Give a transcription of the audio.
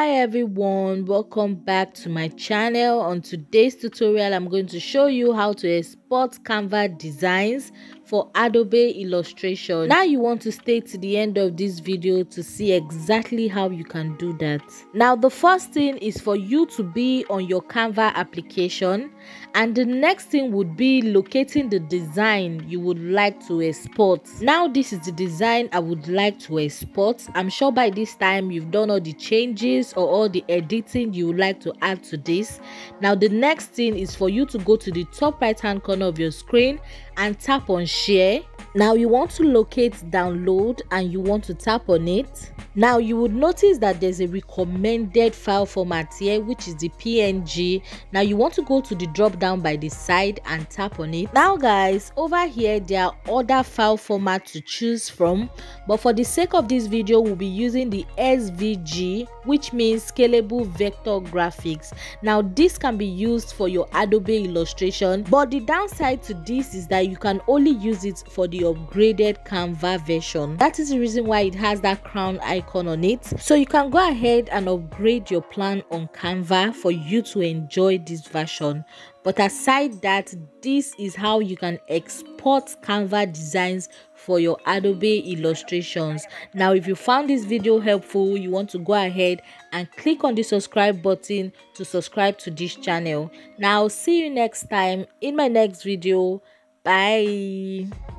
Hi everyone, welcome back to my channel. On today's tutorial I'm going to show you how to export Canva designs for Adobe illustration. Now you want to stay to the end of this video to see exactly how you can do that. Now the first thing is for you to be on your Canva application, and the next thing would be locating the design you would like to export. Now this is the design I would like to export. I'm sure by this time you've done all the changes or all the editing you would like to add to this. Now the next thing is for you to go to the top right hand corner of your screen and tap on share. Now you want to locate download and you want to tap on it. Now you would notice that there's a recommended file format here, which is the PNG. Now you want to go to the drop down by the side and tap on it. Now guys, over here there are other file formats to choose from, but for the sake of this video we'll be using the SVG, which means scalable vector graphics. Now this can be used for your Adobe illustration, but the downside to this is that you can only use it for the upgraded Canva version. That is the reason why it has that crown icon on it. So you can go ahead and upgrade your plan on Canva for you to enjoy this version. But aside that, this is how you can export Canva designs for your Adobe illustrations. Now if you found this video helpful, you want to go ahead and click on the subscribe button to subscribe to this channel. Now see you next time in my next video. Bye.